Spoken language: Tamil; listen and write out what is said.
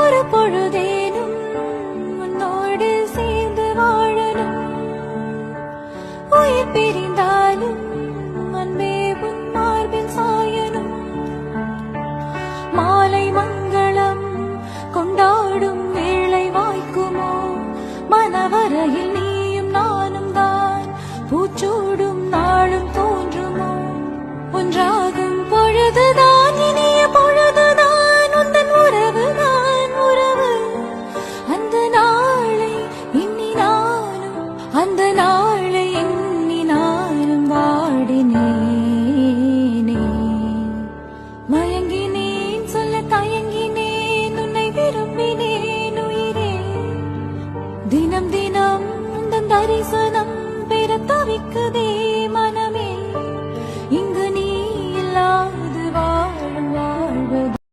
ஒரு பொழுதேனும் உன்னோடு சேர்ந்து வாழணும். உயிர் பிரிந்தாலும் அன்பே உன் மார்பில் சாயணும். மாலை மங்கள்